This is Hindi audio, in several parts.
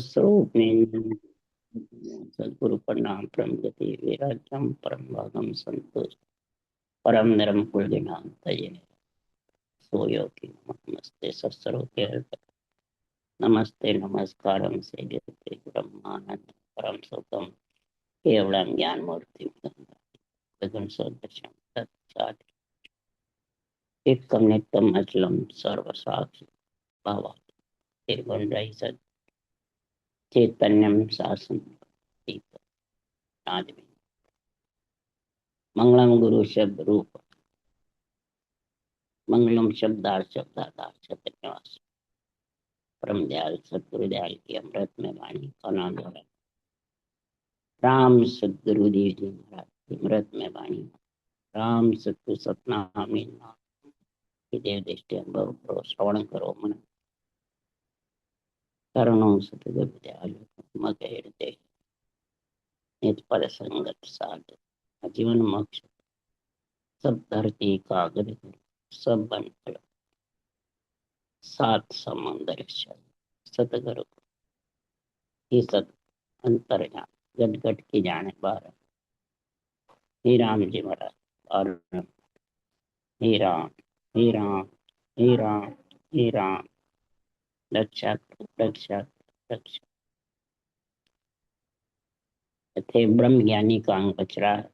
स्वस्वरूप में सदगुरु प्रणाम परम गति विराजम परम भागम संतोष परम नरम कुलदिनांत सोयोगी नमस्ते सत्स्वरूप नमस्ते नमस्कारम से ब्रह्मानंद परम सुखम केवलम ज्ञान मूर्ति गगन सदृशम तत्सात् एकम नित्यम अचलम सर्वसाक्षी भावा निर्गुण रहित चैतन्यम शासन आदि मंगलम गुरु शब्द रूप मंगलम शब्दार्थ सत्यनिवास परम दयाल सतगुरु दयाल की अमृत में वाणी का नाम है राम सतगुरु देव जी महाराज की अमृत में वाणी राम सतगुरु सतनाम देव दृष्टि अनुभव करो श्रवण करो मन करुणों सतगुरु दयाल मग हृदय निज पद संगत साध जीवन मोक्ष सब धरती कागज सब बन सात समुंदर सतगुरु ही सत अंतर जान गट गट की जाने बार हे राम जी महाराज और हे राम हे राम हे राम हे राम रक्षा रक्षा रक्षा थे ब्रह्म ज्ञानी का अंग बचरा है।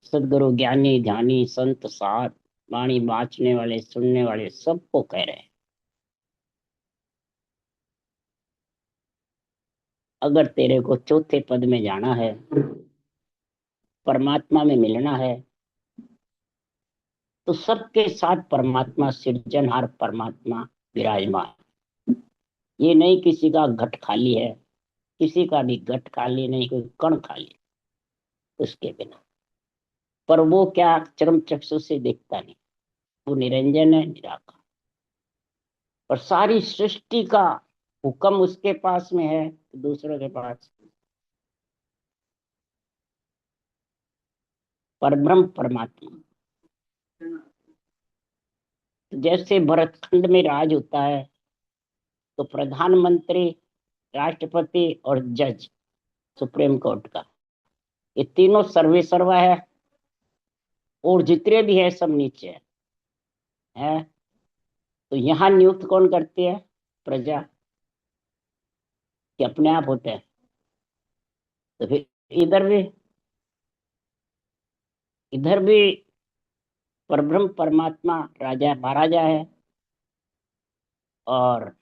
सदगुरु ज्ञानी ध्यानी संत सार वाणी बाँचने वाले सुनने वाले सबको कह रहे हैं अगर तेरे को चौथे पद में जाना है परमात्मा में मिलना है तो सबके साथ परमात्मा सृजनहार परमात्मा विराजमान। ये नहीं किसी का घट खाली है, किसी का भी घट खाली नहीं, कोई कण खाली उसके बिना। पर वो क्या चरम चक्षु से देखता नहीं, वो निरंजन है निराकार। पर सारी सृष्टि का हुक्म उसके पास में है, दूसरों के पास परब्रह्म परमात्मा। जैसे भरतखंड में राज होता है तो प्रधानमंत्री, राष्ट्रपति और जज सुप्रीम कोर्ट का, ये तीनों सर्वे सर्वा है और जितने भी है सब नीचे है। तो यहाँ नियुक्त कौन करती है? प्रजा, कि अपने आप होते हैं। तो फिर इधर भी परब्रह्म परमात्मा राजा महाराजा है और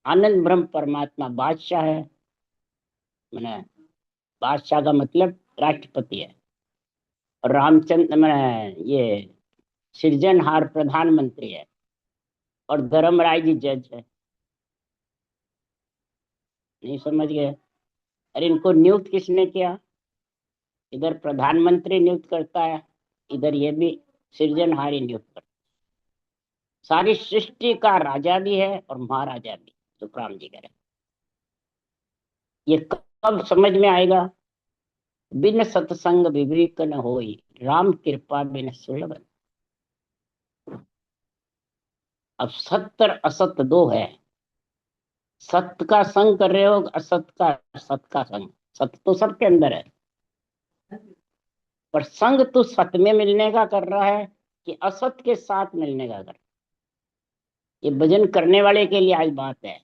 आनंद ब्रह्म परमात्मा बादशाह है। मैंने बादशाह का मतलब राष्ट्रपति है और रामचंद्र मैंने ये सृजनहार प्रधानमंत्री है और धर्मराय जी जज है। नहीं समझ गए? अरे इनको नियुक्त किसने किया? इधर प्रधानमंत्री नियुक्त करता है, इधर ये भी सृजनहार ही नियुक्त करता है। सारी सृष्टि का राजा भी है और महाराजा भी, सुखराम जी कह रहे। ये कब समझ में आएगा? बिन सत्संग विवेक न होई, राम कृपा बिन सुलभ। अब सत्य असत दो है। सत्य का संग कर रहे हो, असत का संग। सत्य तो सबके अंदर है, पर संग तो सत्य में मिलने का कर रहा है कि असत के साथ मिलने का कर रहा है। ये भजन करने वाले के लिए आज बात है।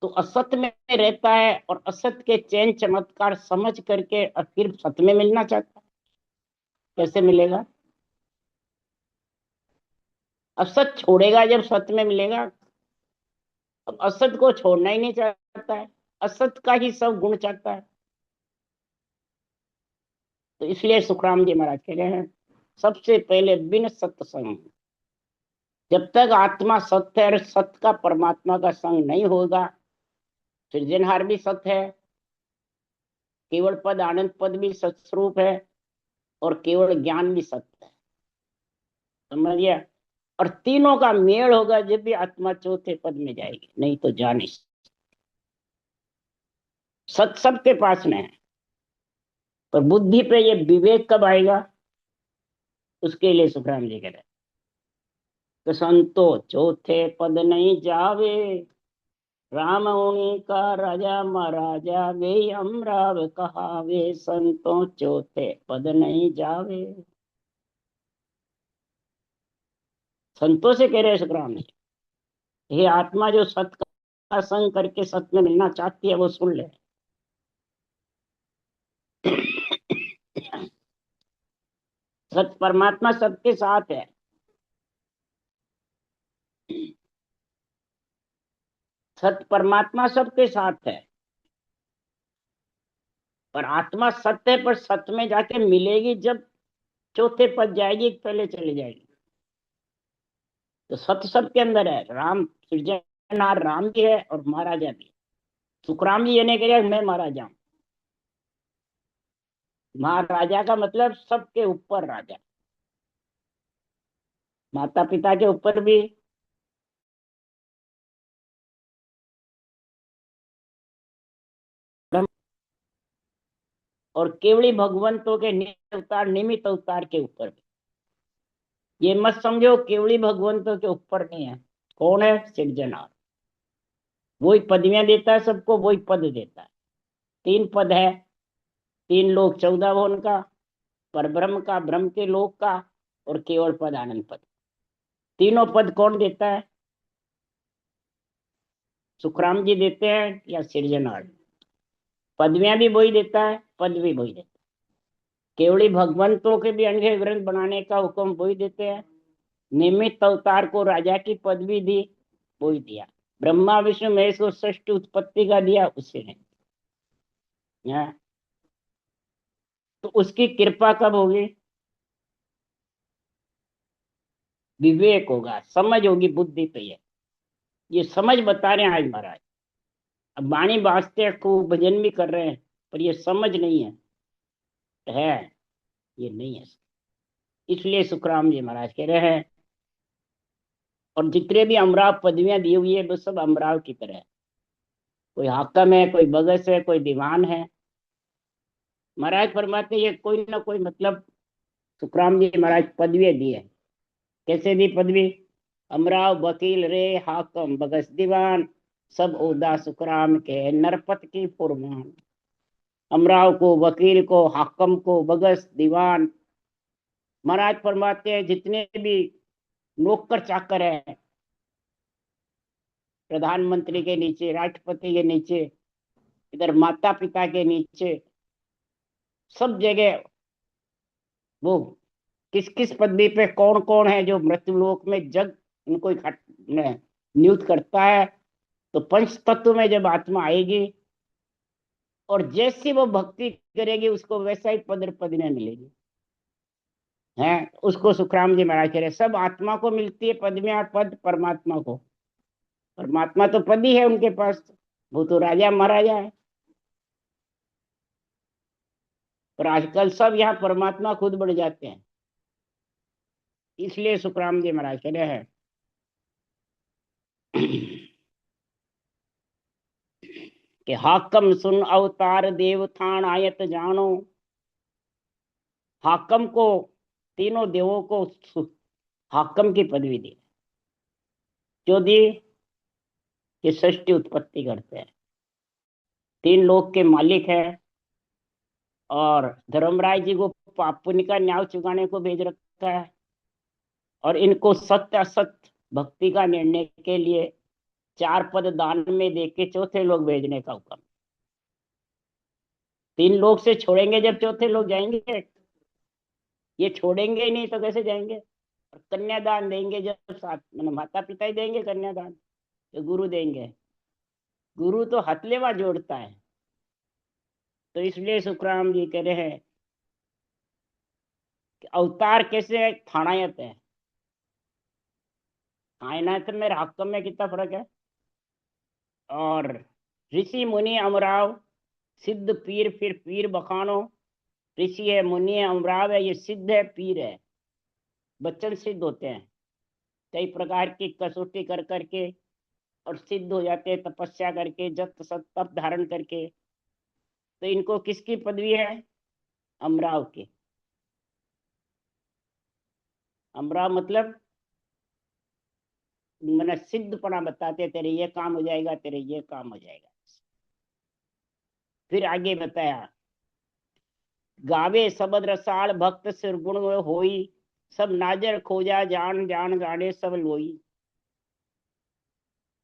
तो असत में रहता है और असत के चैन चमत्कार समझ करके फिर सत्य में मिलना चाहता है। कैसे मिलेगा? असत छोड़ेगा जब सत्य में मिलेगा। अब असत को छोड़ना ही नहीं चाहता है, असत का ही सब गुण चाहता है। तो इसलिए सुखराम जी महाराज कह रहे हैं सबसे पहले बिन सत्संग, जब तक आत्मा सत्य है और सत्य का परमात्मा का संग नहीं होगा। सृजनहार भी सत्य है, केवल पद आनंद पद भी सत्स्वरूप है और केवल ज्ञान भी सत्य है। समझ गया? और तीनों का मेल होगा जब भी आत्मा चौथे पद में जाएगी, नहीं तो जा नहीं। सत्य सबके पास में है, पर बुद्धि पे ये विवेक कब आएगा? उसके लिए सुखराम जी कह रहे तो संतो चौथे पद नहीं जावे, राम उनी का राजा महाराजा वे अमराव कहावे, संतो चौथे पद नहीं जावे। संतों से कह रहे सुखराम जी, ये आत्मा जो सत का संग करके सत में मिलना चाहती है वो सुन ले। सत परमात्मा सबके साथ है। सत परमात्मा सबके साथ है, पर आत्मा सत्य है, पर सत में जाके मिलेगी जब चौथे पद जाएगी, पहले चले जाएगी। तो सत्य सबके अंदर है। राम सृजनहार राम भी है और महाराजा भी। सुखराम जी ये नहीं कह रहे मैं महाराजा हूं। महाराजा का मतलब सबके ऊपर राजा, माता पिता के ऊपर भी, और केवली भगवंतों के निमित्त अवतार के ऊपर भी। ये मत समझो केवली भगवंतों के ऊपर नहीं है। कौन है? सृजनहार। वही पदवियां देता है सबको, वही पद देता है। तीन पद है, तीन लोक, 14 भुवन का, पर ब्रह्म का, ब्रह्म के लोक का, और केवल पद आनंद पद। तीनों पद कौन देता है? सुखराम जी देते हैं या सृजनहार? पदवियां भी वही देता है, पद भी वही देता है। केवली भगवंतों के भी अंगे ग्रंथ बनाने का हुक्म वही देते हैं। निमित्त अवतार को राजा की पदवी दी, वही दिया। ब्रह्मा विष्णु महेश को सृष्टि उत्पत्ति का दिया, उससे नहीं। हाँ, तो उसकी कृपा कब होगी? विवेक होगा, समझ होगी, बुद्धि पे है। ये समझ बता रहे हैं आज महाराज। अब वाणी बाजते हैं, खूब भजन भी कर रहे हैं, पर ये समझ नहीं है, ये नहीं है। इसलिए सुखराम जी महाराज कह रहे हैं, और जितने भी अमराव पदवियां दी हुई है वो सब अमराव की तरह है। कोई हाकम है, कोई बगस है, कोई दीवान है। महाराज फरमाते ये कोई ना कोई मतलब सुखराम जी महाराज पदवी दी है। कैसे दी पदवी? अमराव वकील रे हाकम बगस दीवान, सब ओदा सुखराम के नरपत की फुरमान। अमराव को, वकील को, हाकम को, बगस दीवान। महाराज फरमाते हैं जितने भी नौकर चाकर है, प्रधानमंत्री के नीचे, राष्ट्रपति के नीचे, इधर माता पिता के नीचे, सब जगह वो किस किस पदवी पे कौन कौन है जो मृत्युलोक में जग उनको नियुक्त करता है। तो पंच तत्व में जब आत्मा आएगी और जैसी वो भक्ति करेगी उसको वैसा ही पद पदवियां मिलेगी। है, उसको सुखराम जी महाराज कह रहे सब आत्मा को मिलती है पदवियां, और पद परमात्मा को। परमात्मा तो पद ही है उनके पास, वो तो राजा महाराजा है। पर आजकल सब यहाँ परमात्मा खुद बढ़ जाते हैं। इसलिए सुखराम जी महाराज कह रहे हैं कि हाकम सुन अवतार देवथान आयत जानो। हाकम को, तीनों देवों को हाकम की पदवी दी, जो दी कि सृष्टि उत्पत्ति करते हैं, तीन लोक के मालिक है। और धर्मराज जी को पाप पुण्य का न्याय चुकाने को भेज रखा है, और इनको सत्य असत्य भक्ति का निर्णय के लिए चार पद दान में देके चौथे लोग भेजने का हुक्म। तीन लोग से छोड़ेंगे जब चौथे लोग जाएंगे, ये छोड़ेंगे ही नहीं तो कैसे जाएंगे? और कन्यादान देंगे जब साथ, मतलब माता पिता ही देंगे कन्यादान, तो गुरु देंगे। गुरु तो हथलेवा जोड़ता है। तो इसलिए सुखराम जी कह रहे हैं कि अवतार कैसे थानायत है। थानायत में हक्कम में कितना फर्क है। और ऋषि मुनि अमराव, सिद्ध पीर फिर पीर बखानो। ऋषि है, मुनि है, अमराव है, ये सिद्ध है, पीर है। बच्चन सिद्ध होते हैं कई प्रकार की कसौटी कर करके, और सिद्ध हो जाते हैं तपस्या करके, जप सत तप धारण करके। तो इनको किसकी पदवी है? अमराव की। अमराव मतलब मैंने सिद्धपना बताते, तेरे ये काम हो जाएगा, तेरे ये काम हो जाएगा। फिर आगे बताया, गावे सबद रसाल भक्त सिरगुण होई, सब नाजर खोजा जान जान गाने सब लोई।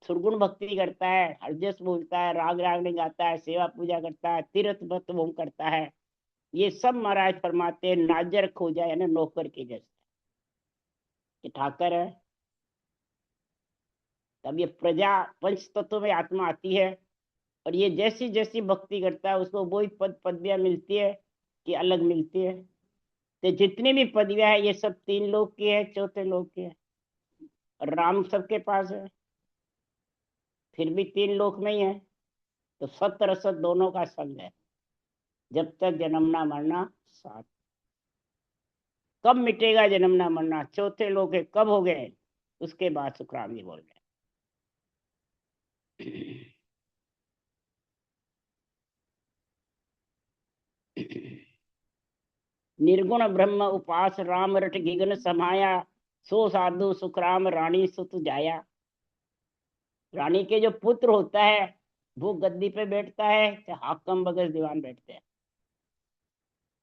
सुरगुण भक्ति करता है, हरजस बोलता है, राग राग में गाता है, सेवा पूजा करता है, तीर्थ भक्त वो करता है, ये सब महाराज फरमाते हैं नाजर खोजा यानी नौकर के जैसे। ये ठाकर है। तब ये प्रजा पंच तत्व में आत्मा आती है, और ये जैसी जैसी भक्ति करता है उसको वही पद पदवियां मिलती है कि अलग मिलती है। तो जितनी भी पदवियां है ये सब तीन लोक की है, चौथे लोक की है। और राम सबके पास है, फिर भी तीन लोक में ही है। तो सत्य रसत दोनों का संग है, जब तक जन्मना मरना साथ। कब मिटेगा जन्मना मरना, चौथे लोक है, कब हो गए, उसके बाद सुखराम जी बोल रहे। निर्गुण ब्रह्म उपास राम रट गिगन समाया, सो साधु सुखराम रानी सुत जाया। रानी के जो पुत्र होता है वो गद्दी पे बैठता है, चाहे हाकम बगस दीवान बैठते हैं।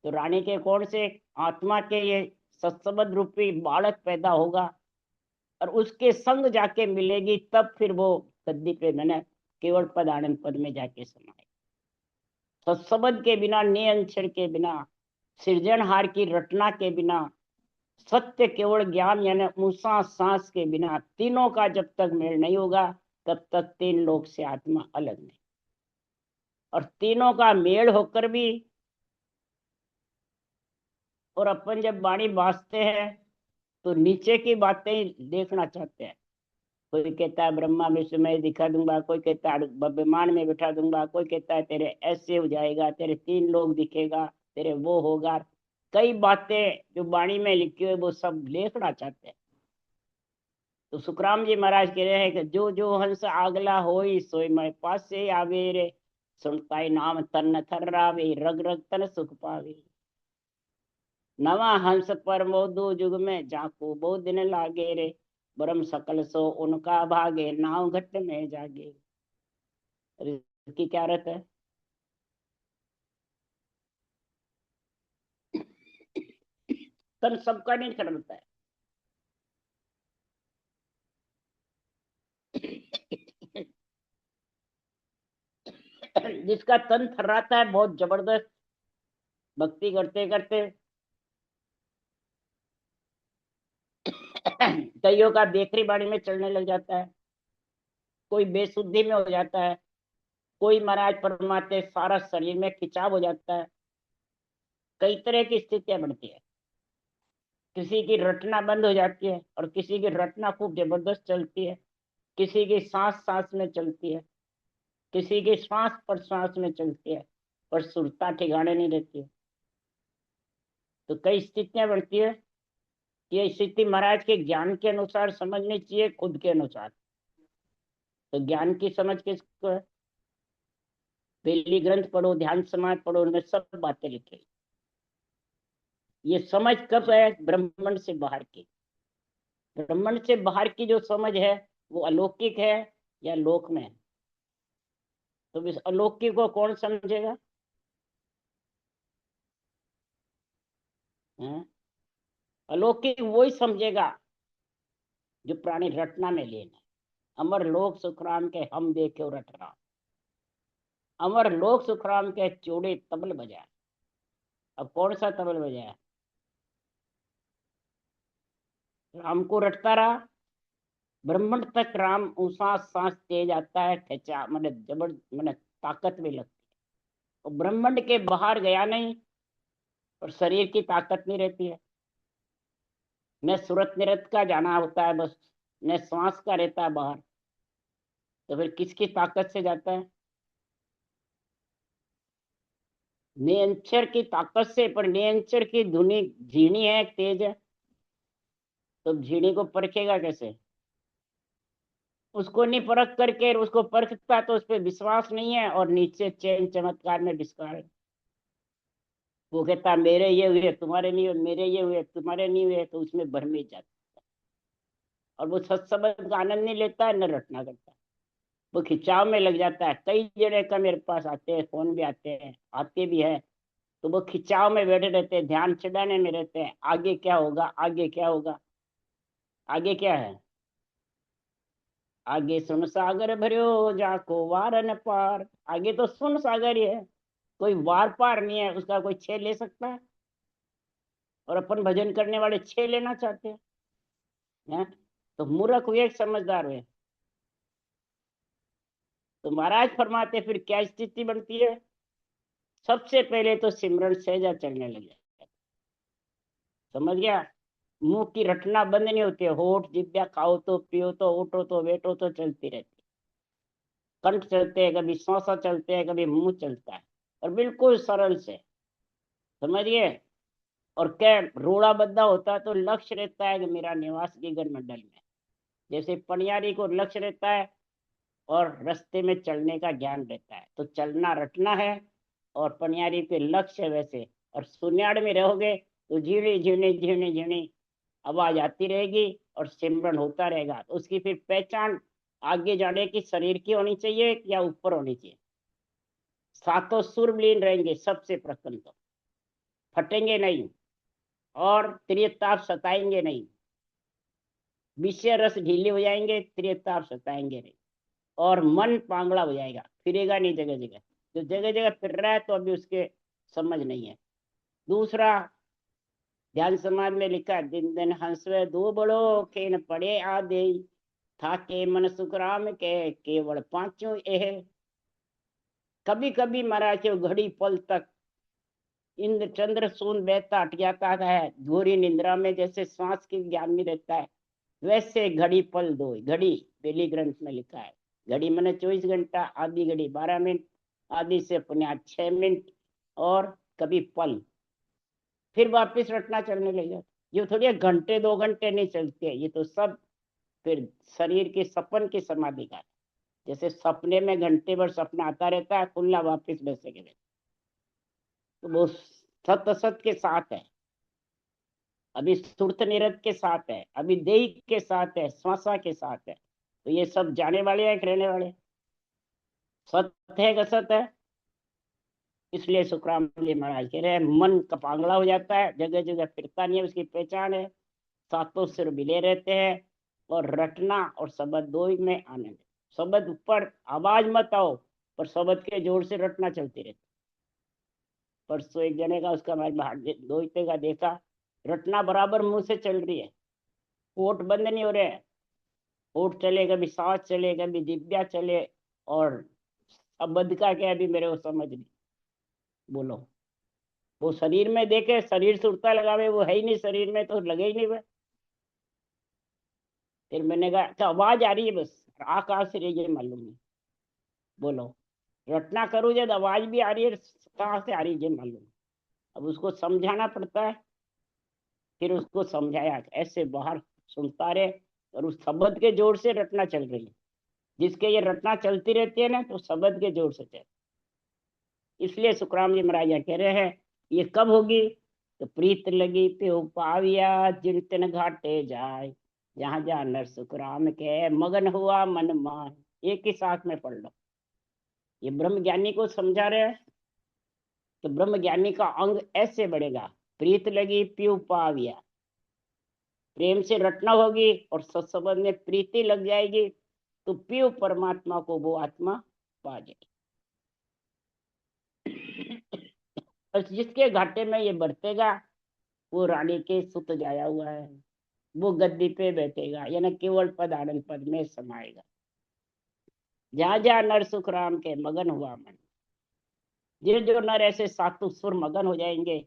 तो रानी के कौन से आत्मा के ये सत्सबद रूपी बालक पैदा होगा, और उसके संग जाके मिलेगी, तब फिर वो गद्दी पे मैंने केवल पद आनंद पद में जाके समाए। सत्सबद के बिना, नियंत्रण के बिना, सृजनहार की रटना के बिना, सत्य केवल ज्ञान यानी ऊंसा सांस के बिना, तीनों का जब तक मेल नहीं होगा तब तक तीन लोक से आत्मा अलग नहीं। और तीनों का मेल होकर भी, और अपन जब वाणी बांसते हैं तो नीचे की बातें देखना चाहते हैं। कोई कहता है ब्रह्मा विष्णु में दिखा दूंगा, कोई कहता है विमान में बिठा दूंगा, कोई कहता है तेरे ऐसे हो जाएगा, तेरे तीन लोग दिखेगा, तेरे वो होगा। कई बातें जो वाणी में लिखी हुई वो सब देखना चाहते हैं। तो सुखराम जी महाराज कह रहे हैं कि जो जो हंस आगला होई सोई मैं पास से आवे रे, सुनताई नाम तन थर्रावे रग रग तन सुख पावे। नवा हंस पर मोदो जुग में जाको बहु दिन लागे रे, ब्रह्म सकल सो उनका भागे नाव घट में जागे। अरे इसकी क्या अर्थ है? तन सबका नहीं थर्राता है। जिसका तन थर्राता है बहुत जबरदस्त भक्ति करते करते, कईयों का बेकरी बाड़ी में चलने लग जाता है, कोई बेसुद्धि में हो जाता है, कोई महाराज परमाते सारा शरीर में खिंचाव हो जाता है। कई तरह की स्थितियां बनती है। किसी की रटना बंद हो जाती है, और किसी की रटना खूब जबरदस्त चलती है। किसी की सांस सांस में चलती है, किसी की श्वास पर श्वास में चलती है, पर सुरता ठिकाने नहीं रहती है। तो कई स्थितियां बनती है। ये स्थिति महाराज के ज्ञान के अनुसार समझनी चाहिए, खुद के अनुसार। तो ज्ञान की समझ किसको है? पहली ग्रंथ पढ़ो, ध्यान समाज पढ़ो, उनमें सब बातें लिखी। ये समझ कब है? ब्रह्मांड से बाहर की। ब्रह्मांड से बाहर की जो समझ है वो अलौकिक है या लोक में है? तो इस अलौकिक को कौन समझेगा? हैं? अलौकिक वही समझेगा जो प्राणी रटना में लीन है। अमर लोक सुखराम के हम देखे रट रहा, अमर लोक सुखराम के चूड़े तबल बजाए। अब कौन सा तबल बजाया? राम को रटता रहा, ब्रह्मांड तक राम ऊंसा सांस तेज आता है, खेचा मैंने जबर मैंने ताकत भी लगती है। और ब्रह्मांड के बाहर गया नहीं, और शरीर की ताकत नहीं रहती है। न सूरत निरत का जाना होता है बस, न श्वास का रहता है बाहर। तो फिर किसकी ताकत से जाता है? नियंचर की ताकत से। पर नियंचर की धुनी झीणी है, तेज है, तो झीणी को परखेगा कैसे? उसको नहीं परख करके, उसको परखता तो उस पर विश्वास नहीं है, और नीचे चैन चमत्कार में विस्तार है। वो कहता मेरे ये हुए तुम्हारे नहीं हुए, मेरे ये हुए तुम्हारे नहीं हुए, तो उसमें भ्रमित जाता। और वो सत्संग का आनंद नहीं लेता है, न रटना करता है, वो खिंचाव में लग जाता है। कई जने का मेरे पास आते हैं, फोन भी आते हैं, आते भी है, तो वो खिंचाव में बैठे रहते हैं, ध्यान चढ़ाने में रहते हैं, आगे क्या होगा, आगे क्या होगा। आगे क्या है? आगे सुन सागर भरियो, जाको वार न पार। आगे तो सुन सागर ही है, कोई वार पार नहीं है, उसका कोई छे ले सकता है? और अपन भजन करने वाले छे लेना चाहते हैं? तो मूर्ख हुए कि समझदार हुए? तो महाराज फरमाते फिर क्या स्थिति बनती है? सबसे पहले तो सिमरन सहजा चलने लगे। समझ गया? मुंह की रटना बंद नहीं होती है, होठ जिब्या खाओ तो पियो तो उठो तो बैठो तो चलती रहती। कंठ चलते हैं, कभी सांसा चलते हैं, कभी मुंह चलता है, और बिल्कुल सरल से। समझिए? और क्या रोड़ा बद्दा होता है तो लक्ष्य रहता है कि मेरा निवास गिगन मंडल में। जैसे पनियारी को लक्ष्य रहता है और रास्ते में चलने का ज्ञान रहता है, तो चलना रटना है और पनियारी पे लक्ष्य है वैसे। और सुन्याड़ में रहोगे तो झीणी झीणी झीणी झीणी आवाज आती रहेगी और सिमरन होता रहेगा। तो उसकी फिर पहचान आगे जाने की शरीर की होनी चाहिए या ऊपर होनी चाहिए? सातों सुर विलीन रहेंगे सबसे प्रथम तो, फटेंगे नहीं और त्रियताप सताएंगे नहीं। विषय रस ढीले हो जाएंगे, त्रियताप सताएंगे नहीं। और मन पांगड़ा हो जाएगा, फिरेगा नहीं जगह जगह। जो जगह जगह फिर रहा है तो अभी उसके समझ नहीं है। दूसरा, ध्यान समाज में लिखा है, दिन दिन हंसवे दो बड़ो खेन पड़े आदे, था के मन सुखराम के केवल पांचों एह। कभी कभी महाराज के घड़ी पल तक इंद्र चंद्र सून बहता हट जाता है, घोरी निंद्रा में जैसे श्वास की ज्ञान में रहता है, वैसे घड़ी पल दो। घड़ी बेली ग्रंथ में लिखा है, घड़ी मैंने 24 घंटा, आधी घड़ी 12 मिनट, आधी से अपने आप 6 मिनट, और कभी पल। फिर वापिस रटना चलने लगेगा। ये थोड़ी घंटे 2 घंटे नहीं चलती है, ये तो सब फिर शरीर के सपन की समाधि का है। जैसे सपने में घंटे भर सपना आता रहता है, खुला वापिस वैसे के वैसे। तो वो सत असत के साथ है, अभी सुर्त निरत के साथ है, अभी देही के साथ है, श्वासा के साथ है। तो ये सब जाने वाले हैं कि रहने वाले? सत्य है कि असत है? इसलिए सुखराम जी महाराज कह रहे हैं, मन कपांगला हो जाता है, जगह जगह फिरता नहीं है, उसकी पहचान है। सातों सिर मिले रहते हैं, और रटना और शब्द दो ही में आनंद। शब्द ऊपर आवाज मत आओ, पर शब्द के जोर से रटना चलती रहती। परसों एक जने का, उसका मैं दोस्ते का देखा, रटना बराबर मुंह से चल रही है, होठ बंद नहीं हो रहे हैं। होठ चले, कभी सांस चले, कभी दिव्या चले, और शब्द का क्या अभी मेरे को समझ नहीं। बोलो, वो शरीर में देखे, शरीर सुरता लगावे, वो है ही नहीं शरीर में, तो लगे ही नहीं वह। फिर मैंने कहा तो आवाज आ रही है बस, आकाश से रही है मालूम नहीं। बोलो, रटना करूँ जब आवाज भी आ रही है, कहाँ से आ रही है मालूम। अब उसको समझाना पड़ता है, फिर उसको समझाया ऐसे बाहर सुनता रहे, और उस शब्द के जोर से रटना चल रही है। जिसके ये रटना चलती रहती है ना, तो शब्द के जोर से चल। इसलिए सुखराम जी महाराज कह रहे हैं, ये कब होगी? तो प्रीत लगी पे पाविया, जिन तिन घाटे जाए, जहां जहां नर सुखराम के मगन हुआ मन मान। एक ही साथ में पढ़ लो, ये ब्रह्म ज्ञानी को समझा रहे हैं। तो ब्रह्म ज्ञानी का अंग ऐसे बढ़ेगा, प्रीत लगी प्यू पाविया, प्रेम से रटना होगी और सत्संबंध में प्रीति लग जाएगी, तो प्यू परमात्मा को वो आत्मा पा जाएगी। और जिसके घाटे में ये बरतेगा, वो रानी के सुत जाया हुआ है, वो गद्दी पे बैठेगा, यानी केवल पद आनंद पद में समाएगा। जहां जहां नर सुख राम के मगन हुआ मन, जो जो नर ऐसे सातु सुर मगन हो जाएंगे,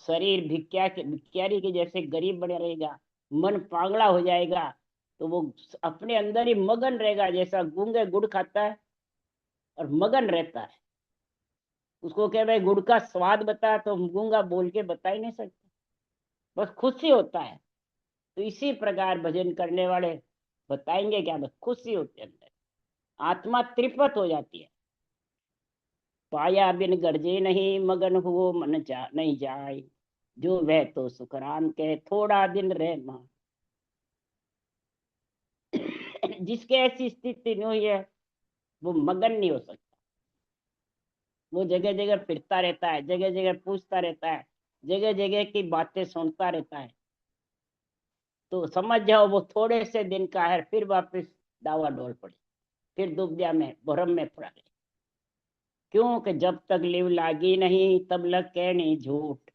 शरीर भिक्यारी के जैसे गरीब बने रहेगा, मन पागला हो जाएगा, तो वो अपने अंदर ही मगन रहेगा, जैसा गूंगे गुड़ खाता है और मगन रहता है। उसको क्या भाई गुड़ का स्वाद बता, तो गूंगा बोल के बता ही नहीं सकता, बस खुशी होता है। तो इसी प्रकार भजन करने वाले बताएंगे क्या, बस खुशी होती है अंदर, आत्मा त्रिपत हो जाती है। पाया बिन गर्जे नहीं, मगन हुओ मन जा नहीं जाए, जो वह तो सुखराम के थोड़ा दिन रह मान। जिसके ऐसी स्थिति नहीं हुई है वो मगन नहीं हो सकता। वो जगह जगह फिरता रहता है, जगह जगह पूछता रहता है, जगह जगह की बातें सुनता रहता है। तो समझ जाओ वो थोड़े से दिन का है, फिर वापस डावाडोल पड़े, फिर दुविधा में भ्रम में पड़ा रहे। क्यों कि जब तक लिव लागी नहीं तब लग के नहीं झूठ।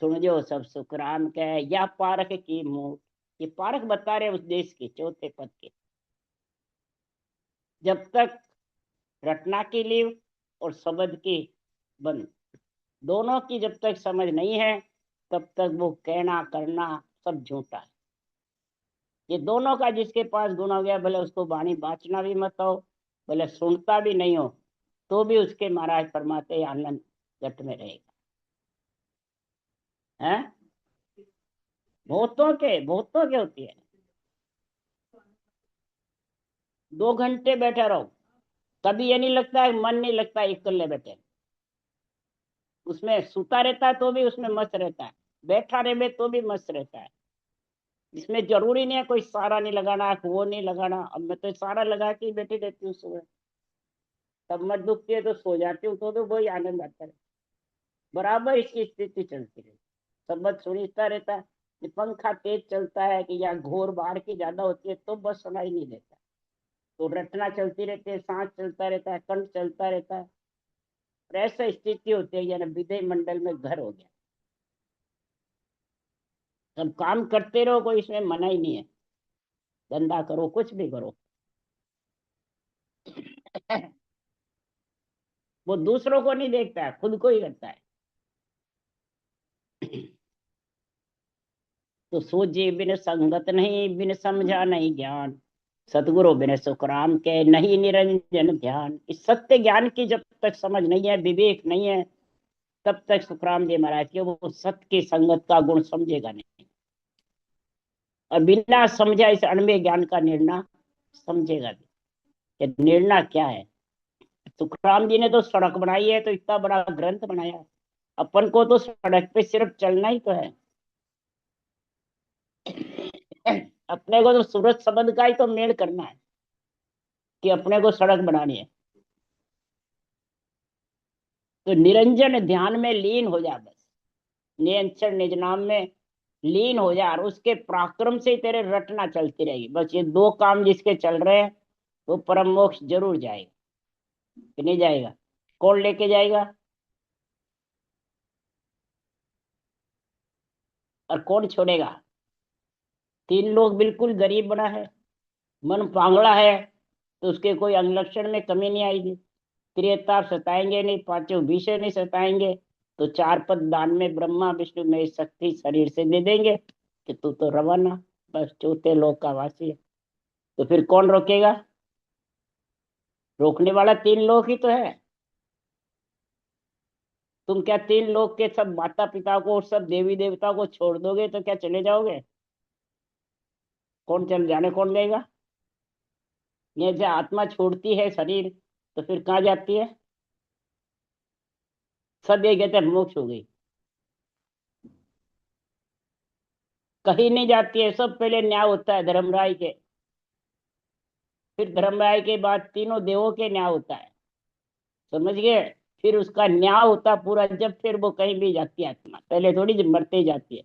सुन जो सब सुखराम कह या पारख की मूठ। ये पारख बता रहे उस देश के चौथे पद के। जब तक रटना की लीव और शब्द की बंद, दोनों की जब तक समझ नहीं है तब तक वो कहना करना सब झूठा है। ये दोनों का जिसके पास गुण हो गया, भले उसको वाणी बाँचना भी मत हो, भले सुनता भी नहीं हो, तो भी उसके महाराज परमात्मा आनंद घट में रहेगा। हैं बहुतों के होती है। 2 घंटे बैठे रहो, कभी ये नहीं लगता है, मन नहीं लगता है इकल्ले बैठे। उसमें सुता रहता है तो भी उसमें मस्त रहता है, बैठा रहे तो भी मस्त रहता है। इसमें जरूरी नहीं है कोई सारा नहीं लगाना, वो नहीं लगाना। अब मैं तो सारा लगा के बैठी रहती हूँ सुबह, तब मत दुखती है तो सो जाती हूँ, तो वही आनंद आता है। बराबर इसकी स्थिति चलती रहती, शब्द सुनता रहता है। ये पंखा तेज चलता है कि या घोर बाहर की ज्यादा होती है तो बस सुनाई नहीं देता। तो रटना चलती रहती है, सांस चलता रहता है, कंठ चलता रहता है। और ऐसा स्थिति होती है यानी विधेय मंडल में घर हो गया। सब काम करते रहो, कोई इसमें मना ही नहीं है। धंधा करो, कुछ भी करो। वो दूसरों को नहीं देखता है, खुद को ही करता है। तो सोचे बिन संगत नहीं, बिन समझा नहीं ज्ञान। सतगुरु बिन सुखराम के नहीं निरंजन ध्यान। इस सत्य ज्ञान की जब तक समझ नहीं है, विवेक नहीं है, तब तक सुखराम जी महाराज के वो सत्य की संगत का गुण समझेगा नहीं। और बिना समझा इस अणमेय ज्ञान का निर्णय समझेगा नहीं कि निर्णय क्या है। सुखराम जी ने तो सड़क बनाई है, तो इतना बड़ा ग्रंथ बनाया। अपन को तो सड़क पे सिर्फ चलना ही तो है। अपने को तो सूरज शब्द का ही तो मेल करना है कि अपने को सड़क बनानी है। तो निरंजन ध्यान में लीन हो जा, बस निरंजन निज नाम में लीन हो जा, और उसके पराक्रम से तेरे रटना चलती रहेगी। बस ये 2 काम जिसके चल रहे हैं वो परम मोक्ष जरूर जाएगा कि नहीं जाएगा। कौन लेके जाएगा और कौन छोड़ेगा। 3 लोग बिल्कुल गरीब बना है, मन पांगड़ा है, तो उसके कोई अंग लक्षण में कमी नहीं आएगी। त्रियता सताएंगे नहीं, पांचों विषय नहीं सताएंगे। तो 4 पद दान में ब्रह्मा विष्णु में शक्ति शरीर से दे देंगे कि तू तो रवाना, बस चौथे लोक का वासी है। तो फिर कौन रोकेगा। रोकने वाला 3 लोग ही तो है। तुम क्या 3 लोग के सब माता पिता को और सब देवी देवता को छोड़ दोगे तो क्या चले जाओगे। कौन चल जाने कौन देगा। ये जब आत्मा छोड़ती है शरीर तो फिर कहाँ जाती है। सब ये कहते हैं मोक्ष हो गई, कहीं नहीं जाती है। सब पहले न्याय होता है धर्मराय के, फिर धर्मराय के बाद तीनों देवों के न्याय होता है, समझ गए। फिर उसका न्याय होता पूरा जब फिर वो कहीं भी जाती है आत्मा, पहले थोड़ी जब मरते ही जाती है।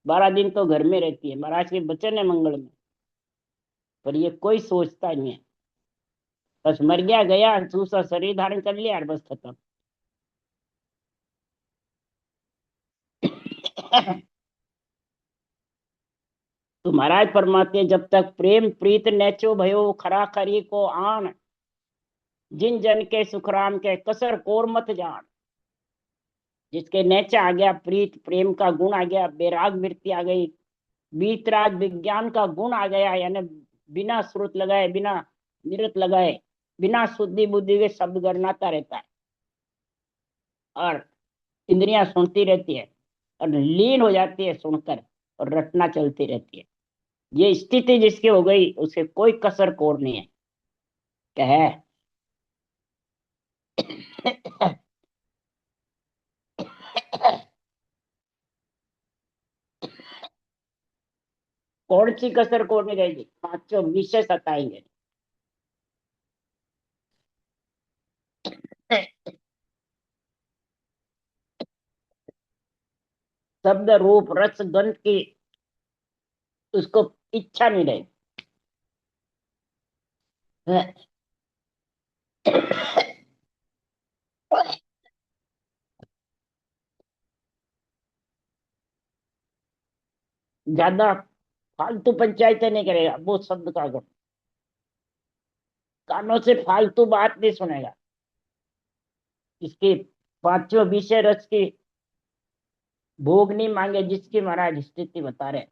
12 दिन तो घर में रहती है, महाराज के वचन है मंगल में। पर ये कोई सोचता नहीं है, बस मर गया गया, दूसरा शरीर धारण कर लिया और बस खत्म। तो महाराज परमात्मा जब तक प्रेम प्रीत नेचो भयो खरा खरी को आन। जिन जन के सुखराम के कसर कोर मत जान। जिसके नेचा आ गया, प्रीत प्रेम का गुण आ गया, बैराग वृत्ति आ गई, बीतराग विज्ञान का गुण आ गया, यानी बिना श्रुत लगाए, बिना निरत लगाए, बिना शुद्धि बुद्धि के शब्द गणनाता रहता है। और इंद्रियां सुनती रहती है और लीन हो जाती है सुनकर, और रटना चलती रहती है। ये स्थिति जिसकी हो गई उसे कोई कसर कोर नहीं है। क्या है। कौन सी कसर को नहीं रहेगी, पांचों विषय सताएंगे। शब्द रूप रस गंध की उसको इच्छा नहीं रहेगी। ज्यादा फालतू पंचायतें नहीं करेगा वो शब्द का गुण। कानों से फालतू बात नहीं सुनेगा। इसके पांचों विषय रस की भोग नहीं मांगे, जिसकी महाराज स्थिति बता रहे।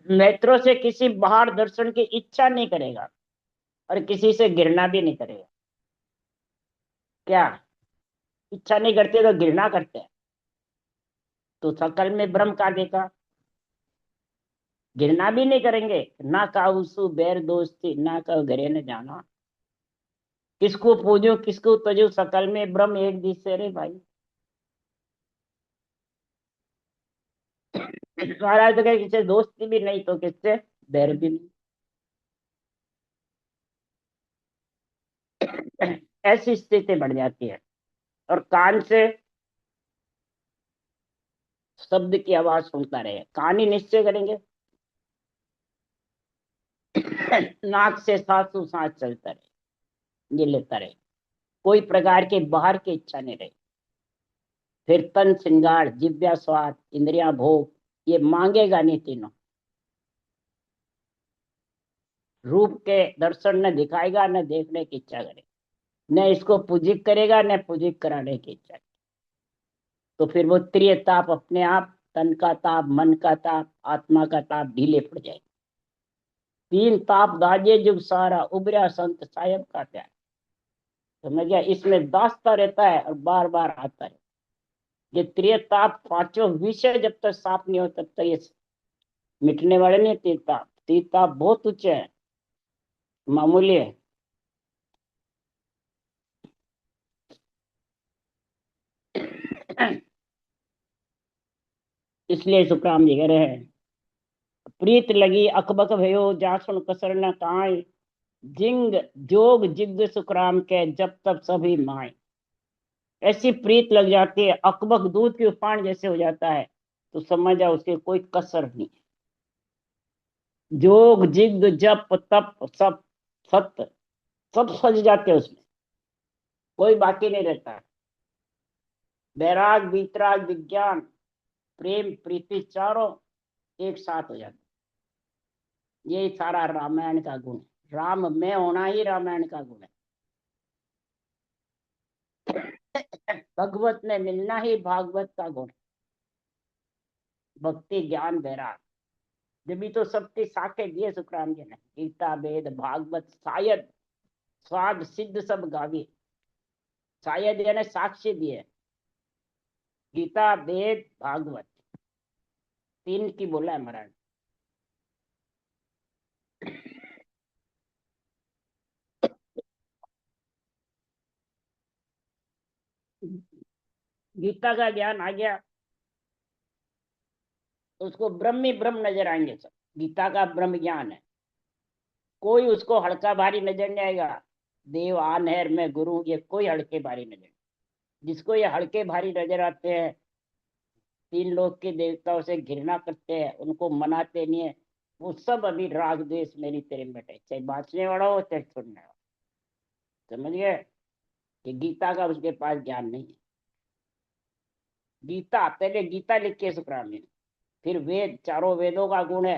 नेत्रों से किसी बाहर दर्शन की इच्छा नहीं करेगा और किसी से घृणा भी नहीं करेगा। क्या इच्छा नहीं करते तो घृणा करते हैं? तो सकल में ब्रह्म का देखा, घृणा भी नहीं करेंगे। ना काउसु बैर दोस्ती, ना का घरे न जाना। किसको पूजो किसको तजो, सकल में ब्रह्म एक दिशे रे भाई। महाराज तो कहे किससे दोस्ती भी नहीं तो किससे बैर भी नहीं। ऐसी स्थिति बढ़ जाती है। और कान से शब्द की आवाज सुनता रहे, कान ही निश्चय करेंगे। नाक से सांसों सांस चलता रहे, ये लेता रहे, कोई प्रकार के बाहर की इच्छा नहीं रही। फिर तन श्रृंगार जिव्या स्वाद इंद्रिया भोग, ये मांगेगा नहीं तीनों। रूप के दर्शन न दिखाएगा, न देखने की इच्छा करे, न इसको पूजिक करेगा, न पूजिक कराने की इच्छा। तो फिर वो त्रिय ताप अपने आप, तन का ताप, मन का ताप, आत्मा का ताप ढीले पड़ जाए। तीन ताप दाजे जुग सारा, उबरा संत साहेब का प्यार। समझ गया, इसमें दासता रहता है और बार बार आता है। ये त्रिय ताप पांचों विषय जब तक साफ नहीं हो तब तक ये मिटने वाले नहीं। तीन ताप, तीन ताप बहुत उच्च है, मामूली है। इसलिए सुखराम जी कह रहे हैं, प्रीत लगी अकबक भयो, जासुन कसर न काय। जिंग जोग जिग सुखराम के, जब तब सभी माए। ऐसी प्रीत लग जाती है, अकबक दूध की उफान जैसे हो जाता है, तो समझ जाओ उसके कोई कसर नहीं। जोग जिग जप तप सब सत्य, सब सज जाते हैं उसमें, कोई बाकी नहीं रहता। वैराग वितराग विज्ञान प्रेम प्रीति चारों एक साथ हो जाते। ये सारा रामायण का गुण है, राम में होना ही रामायण का गुण है। भगवत में मिलना ही भागवत का गुण है। भक्ति ज्ञान वैराग, जब तो सबकी साखे दिए सुखराम जी ने, गीता वेद भागवत शायद स्वाद सिद्ध सब गावी। शायद यानी साक्ष्य दिए, गीता वेद भागवत तीन की बोला है महाराज। गीता का ज्ञान आ गया तो उसको ब्रह्म ही ब्रह्म नजर आएंगे सब। गीता का ब्रह्म ज्ञान है, कोई उसको हल्का भारी नजर नहीं आएगा। देव आन है मैं गुरु, ये कोई हल्के भारी नजर। जिसको ये हल्के भारी नजर आते हैं, तीन लोग के देवताओं से घृणा करते हैं, उनको मनाते नहीं है, वो सब अभी राग द्वेष मेरी तेरे में बैठे, चाहे बांचने वाला हो चाहे छोड़ने वाला। समझ गए कि गीता का उसके पास ज्ञान नहीं है। गीता पहले गीता लिख के सुखराम ने, फिर वेद, चारों वेदों का गुण है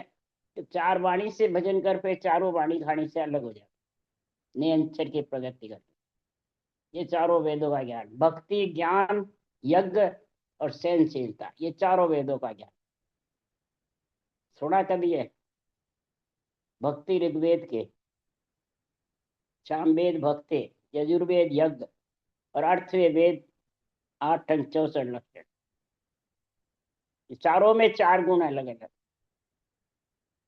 कि चार वाणी से भजन कर, फिर चारों वाणी खानी से अलग हो जाए, निरंतर की प्रगति कर। ये चारों वेदों का ज्ञान, भक्ति ज्ञान यज्ञ और सहनशीलता, ये चारों वेदों का ज्ञान। सुना कभी है? भक्ति ऋग्वेद के, सामवेद भक्ति, यजुर्वेद यज्ञ और अर्थवेद वेद 8 64 लक्षण। ये चारों में चार गुण अलग अलग।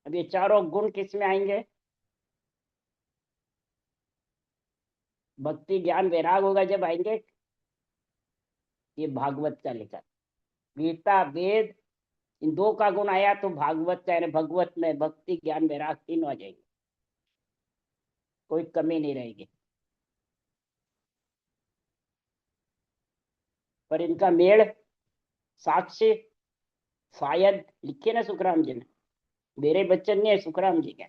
अब ये चारों गुण किस में आएंगे? भक्ति ज्ञान वैराग होगा जब आएंगे। ये भागवत का लिखा, गीता वेद इन दो का गुण आया तो भागवत चाहे भगवत में भक्ति ज्ञान वैराग तीनों आ जाएंगे, कोई कमी नहीं रहेगी। पर इनका मेल साक्ष्य शायद लिखे ना सुखराम जी ने, मेरे बच्चन ने सुखराम जी के,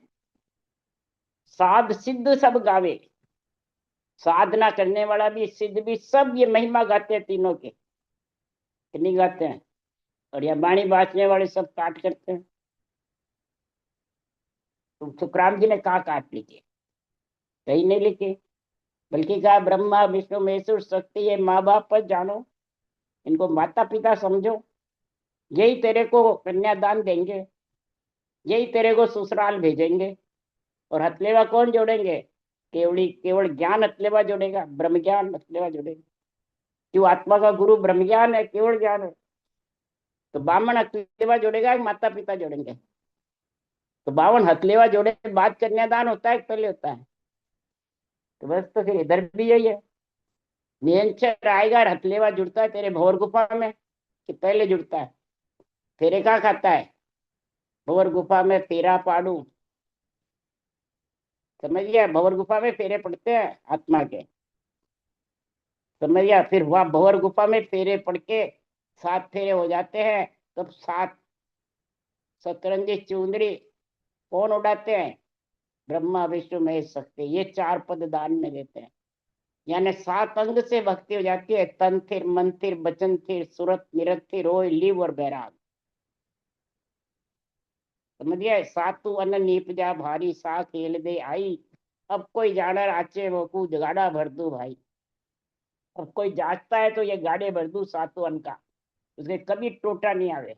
साध सिद्ध सब गावे, साधना करने वाला भी सिद्ध भी सब ये महिमा गाते हैं तीनों के, कितनी गाते हैं। और यह वाणी बांचने वाले सब काट करते हैं। तो सुखराम जी ने कहा काट लिखे, कहीं नहीं लिखे, बल्कि कहा ब्रह्मा विष्णु महेश्वर शक्ति ये माँ बाप पर जानो, इनको माता पिता समझो, यही तेरे को कन्यादान देंगे, यही तेरे को ससुराल भेजेंगे। और हथलेवा कौन जोड़ेंगे? केवली केवल ज्ञान हथलेवा जोड़ेगा, ब्रह्म ज्ञान हथलेवा जोड़ेगा। क्यों? आत्मा का गुरु ब्रह्म ज्ञान है, केवल ज्ञान है। तो बामन हथलेवा जोड़ेगा, माता पिता जोड़ेंगे। तो बावन हथलेवा जोड़े बाद कन्यादान होता है, पहले होता है। तो बस तो फिर इधर भी यही है, नियंचर आएगा और हथलेवा जुड़ता है तेरे भंवर गुफा में कि पहले जुड़ता है? फेरे का खाता है भंवर गुफा में, फेरा पाड़ू, समझ गया? भंवर गुफा में फेरे पड़ते हैं आत्मा के, समझ गया? फिर हुआ भंवर गुफा में फेरे पड़ के 7 फेरे हो जाते हैं, तब 7 सतरंगी चुंदरी कौन उड़ाते हैं? ब्रह्मा विष्णु महेश शक्ति, ये 4 पद दान में देते हैं। यानी 7 अंग से भक्ति हो जाती है, तन थिर मन थिर बचन थिर सुरत निरत थिर रोय लीव और बैराग, समझ गया? सातु अन्न नीप जा भारी सा खेल दे आई, अब कोई जानर आचे वो कू गाड़ा भर दू भाई। अब कोई जांचता है तो ये गाड़े भर दू सातु अन्न का, उसके कभी टोटा नहीं आवे,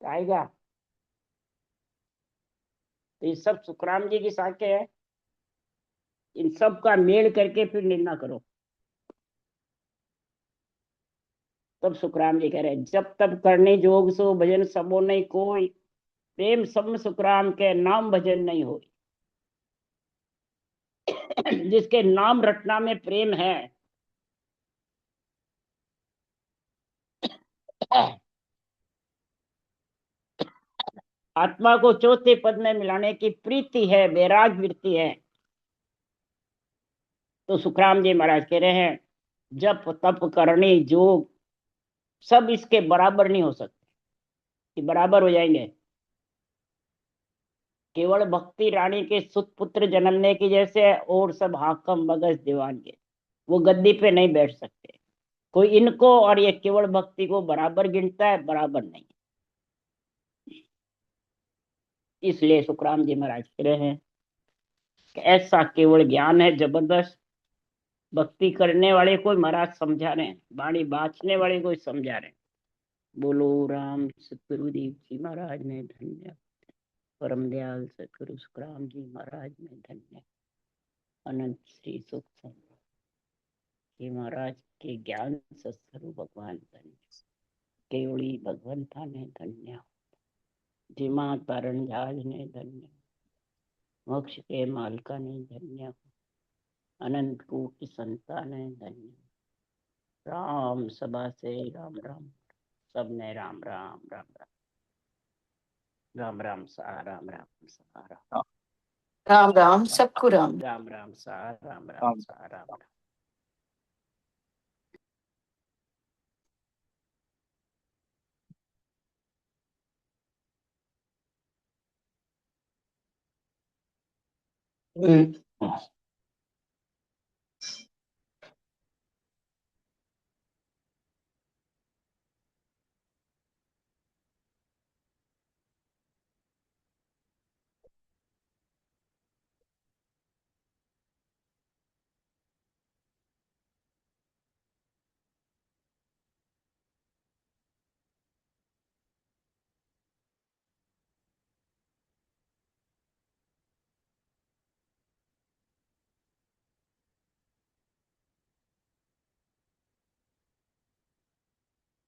आएगा। तो ये सब सुखराम जी की साखे है, इन सब का मेल करके फिर निर्णय करो। तब सुखराम जी कह रहे जब तब करने जोग सो भजन सबो नहीं कोई, प्रेम सम सुखराम के नाम भजन नहीं हो। जिसके नाम रटना में प्रेम है, आत्मा को चौथे पद में मिलाने की प्रीति है, वैराग वृत्ति है, तो सुखराम जी महाराज कह रहे हैं जप तप करनी जोग सब इसके बराबर नहीं हो सकते, कि बराबर हो जाएंगे। केवल भक्ति रानी के सुत पुत्र जन्मने की जैसे और सब हाकम मगज दीवान के, वो गद्दी पे नहीं बैठ सकते। कोई इनको और ये केवल भक्ति को बराबर गिनता है? बराबर नहीं। इसलिए सुखराम जी महाराज कह रहे हैं कि ऐसा केवल ज्ञान है जबरदस्त, भक्ति करने वाले को महाराज समझा रहे हैं, वाणी बांचने वाले को समझा रहे हैं। बोलो राम सतगुरुदेव जी महाराज में धन्य, परम दयाल सतगुरु सुखराम जी महाराज में धन्य, अनंत श्री सुख जी महाराज के ज्ञान सत्स्वरूप भगवान धन्य, केवड़ी भगवंता ने धन्य, जिमा कारण जहाज ने धन्य, मोक्ष के मालका ने धन्य, अनंत कोटि संतान ने धन्य, राम सभा से राम राम, सबने राम राम राम राम, राम राम सा राम राम सा राम राम राम सबको राम राम राम सा राम राम सा राम राम।